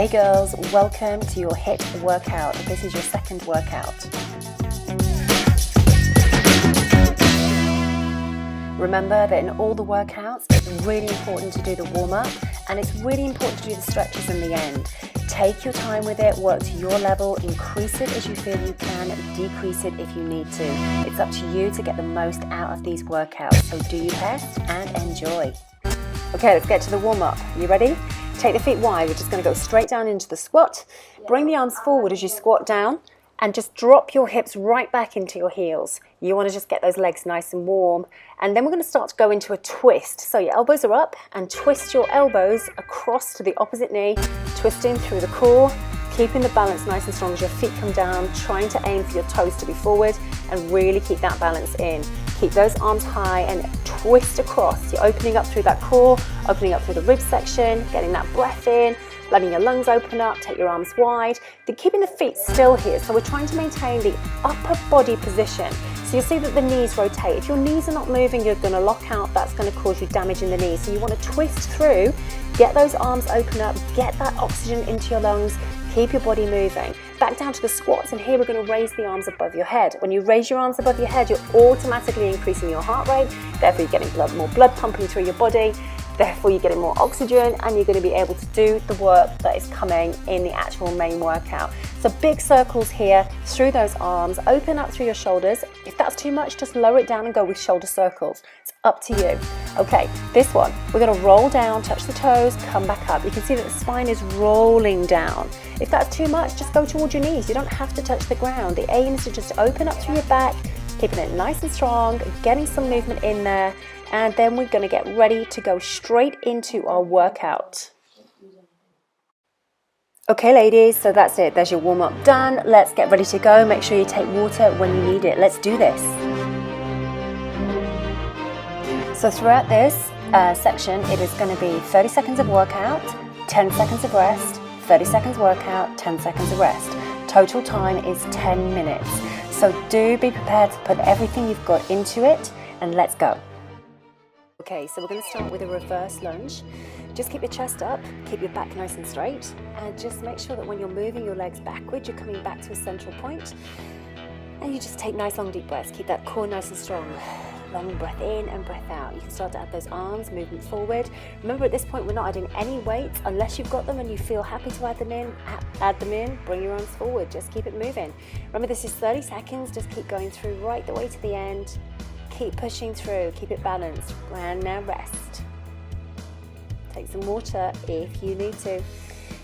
Hey girls, welcome to your HIIT workout. This is your second workout. Remember that in all the workouts, it's really important to do the warm-up and it's really important to do the stretches in the end. Take your time with it, work to your level, increase it as you feel you can, decrease it if you need to. It's up to you to get the most out of these workouts, so do your best and enjoy. Okay, let's get to the warm-up. You ready? Take the feet wide. We're just going to go straight down into the squat. Bring the arms forward as you squat down and just drop your hips right back into your heels. You want to just get those legs nice and warm. And then we're going to start to go into a twist. So your elbows are up and twist your elbows across to the opposite knee, twisting through the core, keeping the balance nice and strong as your feet come down, trying to aim for your toes to be forward and really keep that balance in. Keep those arms high and twist across. You're opening up through that core, opening up through the rib section, getting that breath in, letting your lungs open up, take your arms wide. Then keeping the feet still here. So we're trying to maintain the upper body position. So you'll see that the knees rotate. If your knees are not moving, you're going to lock out. That's going to cause you damage in the knees. So you want to twist through, get those arms open up, get that oxygen into your lungs, keep your body moving. Back down to the squats, and here we're going to raise the arms above your head. When you raise your arms above your head, you're automatically increasing your heart rate, therefore you're getting more blood pumping through your body, therefore you're getting more oxygen, and you're going to be able to do the work that is coming in the actual main workout. So big circles here through those arms, open up through your shoulders. If that's too much, just lower it down and go with shoulder circles. It's up to you. Okay, this one, we're going to roll down, touch the toes, come back up. You can see that the spine is rolling down. If that's too much, just go towards your knees. You don't have to touch the ground. The aim is to just open up through your back, keeping it nice and strong, getting some movement in there, and then we're going to get ready to go straight into our workout. Okay ladies, so that's it. There's your warm-up done. Let's get ready to go. Make sure you take water when you need it. Let's do this. So throughout this section, it is going to be 30 seconds of workout, 10 seconds of rest, 30 seconds workout, 10 seconds of rest. Total time is 10 minutes. So do be prepared to put everything you've got into it, and let's go. Okay, so we're going to start with a reverse lunge. Just keep your chest up, keep your back nice and straight, and just make sure that when you're moving your legs backwards, you're coming back to a central point. And you just take nice long deep breaths. Keep that core nice and strong. Long breath in and breath out. You can start to add those arms, movement forward. Remember, at this point, we're not adding any weights unless you've got them and you feel happy to add them in. Bring your arms forward. Just keep it moving. Remember, this is 30 seconds. Just keep going through right the way to the end. Keep pushing through. Keep it balanced. And now rest. Take some water if you need to.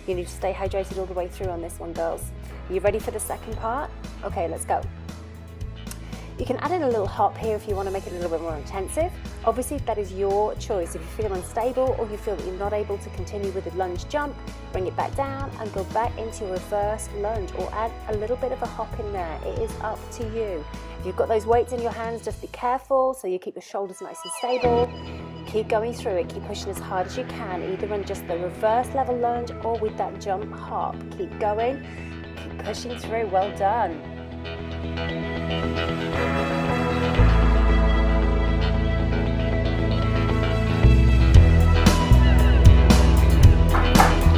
You need to stay hydrated all the way through on this one, girls. Are you ready for the second part? Okay, let's go. You can add in a little hop here if you want to make it a little bit more intensive. Obviously, that is your choice. If you feel unstable or you feel that you're not able to continue with the lunge jump, bring it back down and go back into your reverse lunge, or add a little bit of a hop in there. It is up to you. If you've got those weights in your hands, just be careful so you keep your shoulders nice and stable. Keep going through it. Keep pushing as hard as you can, either in just the reverse level lunge or with that jump hop. Keep going. Keep pushing through. Well done.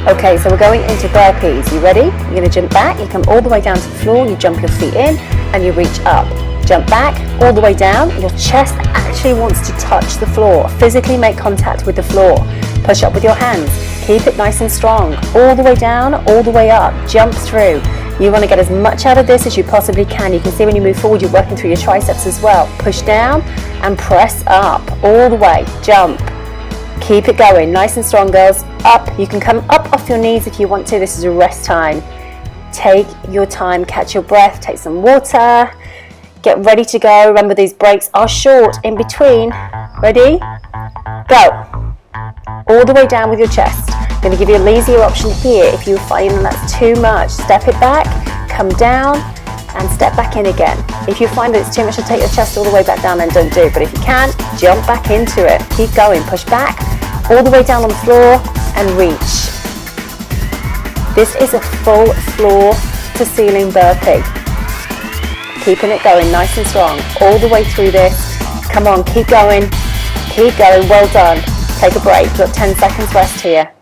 Okay, so we're going into burpees. You ready? You're going to jump back, you come all the way down to the floor, you jump your feet in and you reach up. Jump back, all the way down. Your chest actually wants to touch the floor. Physically make contact with the floor. Push up with your hands. Keep it nice and strong. All the way down, all the way up. Jump through. You want to get as much out of this as you possibly can. You can see when you move forward, you're working through your triceps as well. Push down and press up. All the way. Jump. Keep it going. Nice and strong, girls. Up. You can come up off your knees if you want to. This is a rest time. Take your time. Catch your breath. Take some water. Get ready to go. Remember, these breaks are short in between. Ready? Go. All the way down with your chest. I'm going to give you a easier option here. If you find that's too much, step it back, come down, and step back in again. If you find that it's too much to take your chest all the way back down, then don't do it. But if you can, jump back into it. Keep going. Push back, all the way down on the floor, and reach. This is a full floor to ceiling burpee. Keeping it going nice and strong all the way through this. Come on, keep going. Keep going. Well done. Take a break. You've got 10 seconds rest here.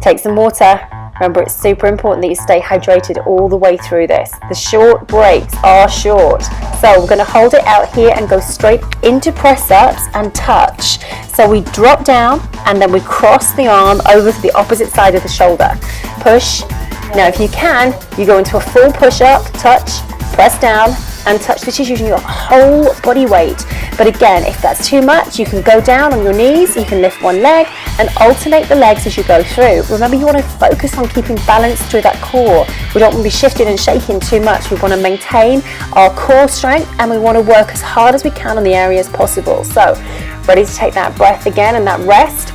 Take some water. Remember, it's super important that you stay hydrated all the way through this. The short breaks are short. So we're going to hold it out here and go straight into press-ups and touch. So we drop down and then we cross the arm over to the opposite side of the shoulder. Push. Now if you can, you go into a full push-up, touch, press down, and touch. This is using your whole body weight. But again, if that's too much, you can go down on your knees, you can lift one leg and alternate the legs as you go through. Remember, you want to focus on keeping balance through that core. We don't want to be shifting and shaking too much. We want to maintain our core strength and we want to work as hard as we can on the areas possible. So, ready to take that breath again and that rest?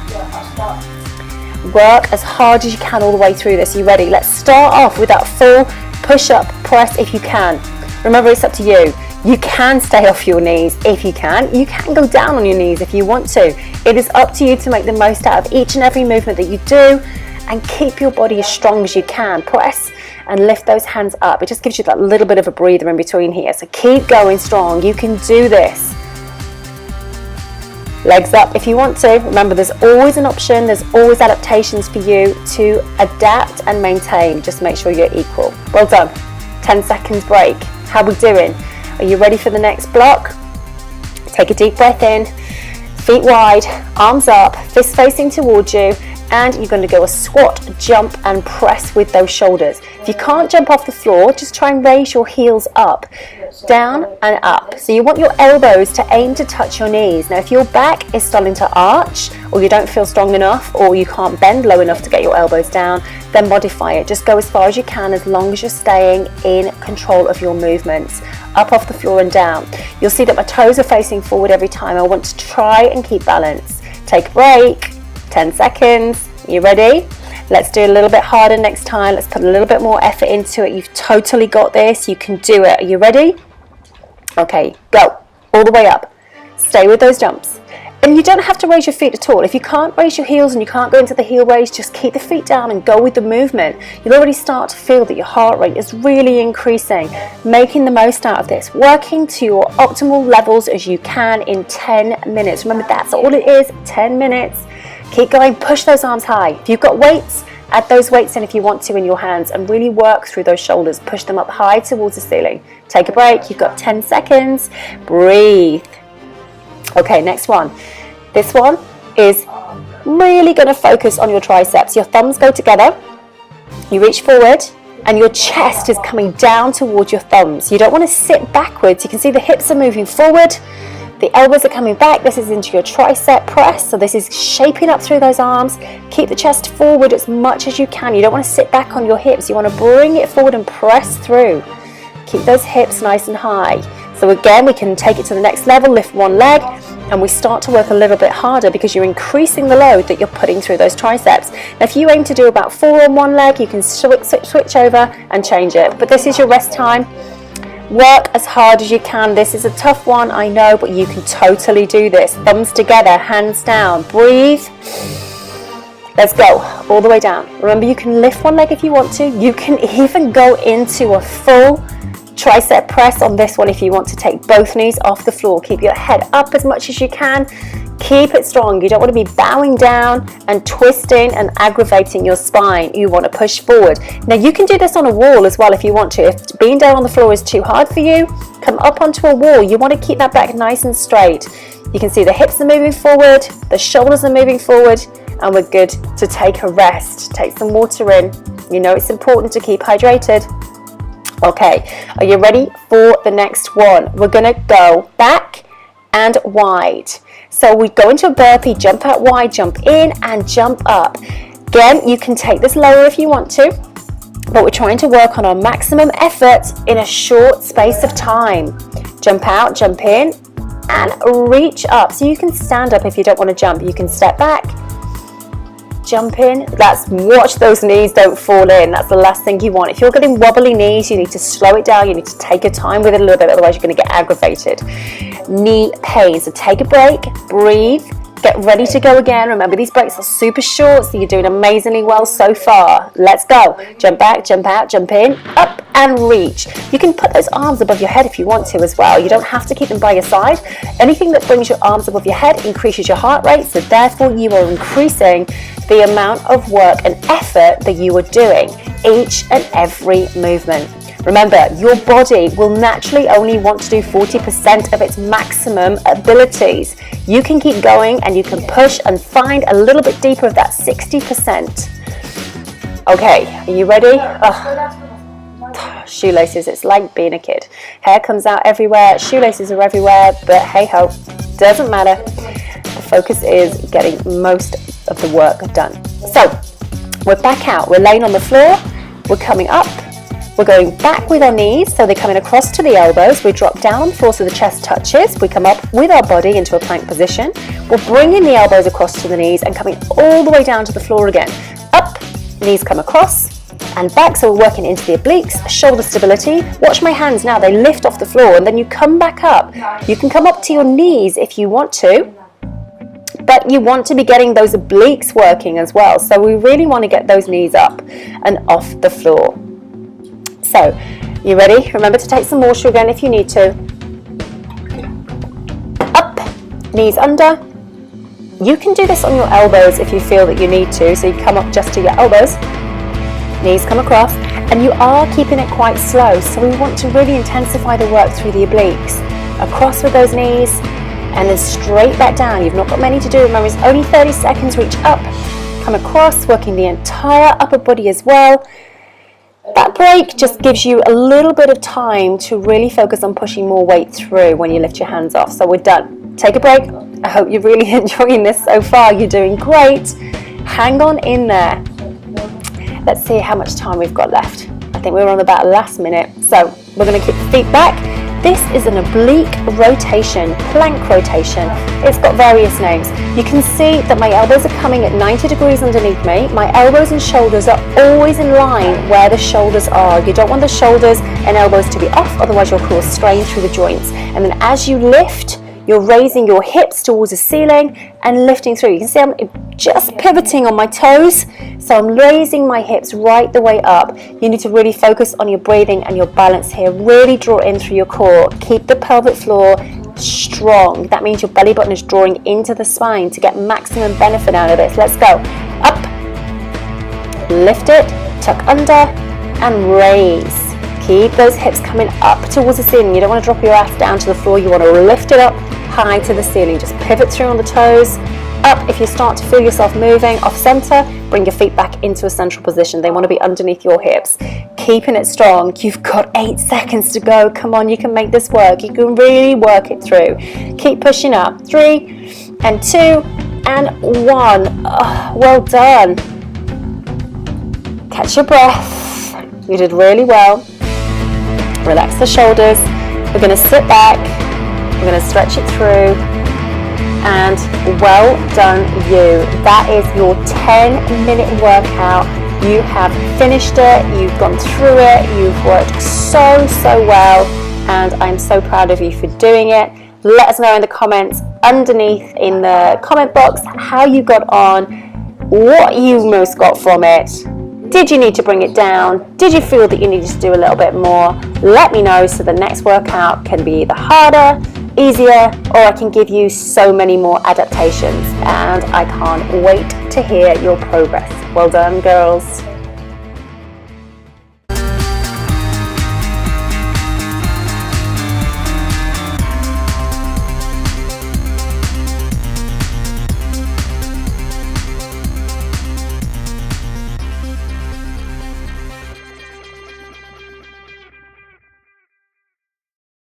Work as hard as you can all the way through this. Are you ready? Let's start off with that full push-up press if you can. Remember, it's up to you. You can stay off your knees if you can. You can go down on your knees if you want to. It is up to you to make the most out of each and every movement that you do and keep your body as strong as you can. Press and lift those hands up. It just gives you that little bit of a breather in between here. So keep going strong. You can do this. Legs up if you want to. Remember, there's always an option. There's always adaptations for you to adapt and maintain. Just make sure you're equal. Well done. 10 seconds break. How are we doing? Are you ready for the next block? Take a deep breath in, feet wide, arms up, fists facing towards you, and you're going to go a squat, jump and press with those shoulders. If you can't jump off the floor, just try and raise your heels up, down and up. So you want your elbows to aim to touch your knees. Now if your back is starting to arch, or you don't feel strong enough, or you can't bend low enough to get your elbows down, then modify it. Just go as far as you can, as long as you're staying in control of your movements. Up off the floor and down. You'll see that my toes are facing forward every time. I want to try and keep balance. Take a break, 10 seconds. You ready? Let's do a little bit harder next time. Let's put a little bit more effort into it. You've totally got this. You can do it. Are you ready? Okay, go. All the way up. Stay with those jumps. And you don't have to raise your feet at all. If you can't raise your heels and you can't go into the heel raise, just keep the feet down and go with the movement. You'll already start to feel that your heart rate is really increasing, making the most out of this, working to your optimal levels as you can in 10 minutes. Remember, that's all it is, 10 minutes. Keep going, push those arms high. If you've got weights, add those weights in if you want to in your hands and really work through those shoulders. Push them up high towards the ceiling. Take a break, you've got 10 seconds. Breathe. Okay, next one. This one is really going to focus on your triceps. Your thumbs go together, you reach forward, and your chest is coming down towards your thumbs. You don't want to sit backwards. You can see the hips are moving forward, the elbows are coming back. This is into your tricep press, so this is shaping up through those arms. Keep the chest forward as much as you can. You don't want to sit back on your hips. You want to bring it forward and press through. Keep those hips nice and high. So again, we can take it to the next level, lift one leg, and we start to work a little bit harder because you're increasing the load that you're putting through those triceps. Now, if you aim to do about 4 on one leg, you can switch over and change it. But this is your rest time. Work as hard as you can. This is a tough one, I know, but you can totally do this. Thumbs together, hands down. Breathe. Let's go all the way down. Remember, you can lift one leg if you want to. You can even go into a full tricep press on this one if you want to take both knees off the floor. Keep your head up as much as you can. Keep it strong. You don't want to be bowing down and twisting and aggravating your spine. You want to push forward. Now you can do this on a wall as well if you want to. If being down on the floor is too hard for you, come up onto a wall. You want to keep that back nice and straight. You can see the hips are moving forward, the shoulders are moving forward, and we're good to take a rest. Take some water in. You know it's important to keep hydrated. Okay, are you ready for the next one? We're going to go back and wide. So we go into a burpee, jump out wide, jump in and jump up. Again, you can take this lower if you want to, but we're trying to work on our maximum effort in a short space of time. Jump out, jump in and reach up. So you can stand up if you don't want to jump. You can step back, jump in. Watch those knees don't fall in. That's the last thing you want. If you're getting wobbly knees, you need to slow it down. You need to take your time with it a little bit, otherwise you're going to get aggravated. Knee pain. So take a break, breathe, get ready to go again. Remember, these breaks are super short, so you're doing amazingly well so far. Let's go. Jump back, jump out, jump in, up and reach. You can put those arms above your head if you want to as well. You don't have to keep them by your side. Anything that brings your arms above your head increases your heart rate, so therefore you are increasing the amount of work and effort that you are doing, each and every movement. Remember, your body will naturally only want to do 40% of its maximum abilities. You can keep going and you can push and find a little bit deeper of that 60%. Okay, are you ready? Shoelaces, it's like being a kid. Hair comes out everywhere, shoelaces are everywhere, but hey ho, doesn't matter. The focus is getting most of the work done. So, we're back out, we're laying on the floor, we're coming up, we're going back with our knees, so they're coming across to the elbows. We drop down on the floor so the chest touches. We come up with our body into a plank position. We're bringing the elbows across to the knees and coming all the way down to the floor again. Up, knees come across and back, so we're working into the obliques, shoulder stability. Watch my hands now, they lift off the floor and then you come back up. You can come up to your knees if you want to, but you want to be getting those obliques working as well. So we really want to get those knees up and off the floor. So, you ready? Remember to take some water again if you need to. Up, knees under. You can do this on your elbows if you feel that you need to. So you come up just to your elbows, knees come across, and you are keeping it quite slow. So we want to really intensify the work through the obliques. Across with those knees, and then straight back down. You've not got many to do. Remember, it's only 30 seconds. Reach up, come across, working the entire upper body as well. That break just gives you a little bit of time to really focus on pushing more weight through when you lift your hands off. So we're done. Take a break. I hope you're really enjoying this so far. You're doing great. Hang on in there. Let's see how much time we've got left. I think we're on about the last minute. So we're going to keep the feet back. This is an oblique rotation, plank rotation. It's got various names. You can see that my elbows are coming at 90 degrees underneath me. My elbows and shoulders are always in line where the shoulders are. You don't want the shoulders and elbows to be off, otherwise you'll cause strain through the joints. And then as you lift, you're raising your hips towards the ceiling and lifting through. You can see I'm just pivoting on my toes, so I'm raising my hips right the way up. You need to really focus on your breathing and your balance here. Really draw in through your core. Keep the pelvic floor strong. That means your belly button is drawing into the spine to get maximum benefit out of this. Let's go. Up, lift it, tuck under, and raise. Keep those hips coming up towards the ceiling. You don't want to drop your ass down to the floor. You want to lift it up high to the ceiling. Just pivot through on the toes. Up, if you start to feel yourself moving off center, bring your feet back into a central position. They want to be underneath your hips. Keeping it strong. You've got 8 seconds to go. Come on, you can make this work. You can really work it through. Keep pushing up. 3 and 2 and 1. Well done. Catch your breath. You did really well. Relax the shoulders. We're going to sit back. We're going to stretch it through. And well done you. That is your 10-minute workout. You have finished it. You've gone through it. You've worked so well. And I'm so proud of you for doing it. Let us know in the comments underneath in the comment box how you got on, what you most got from it. Did you need to bring it down? Did you feel that you needed to do a little bit more? Let me know so the next workout can be either harder, easier, or I can give you so many more adaptations. And I can't wait to hear your progress. Well done, girls.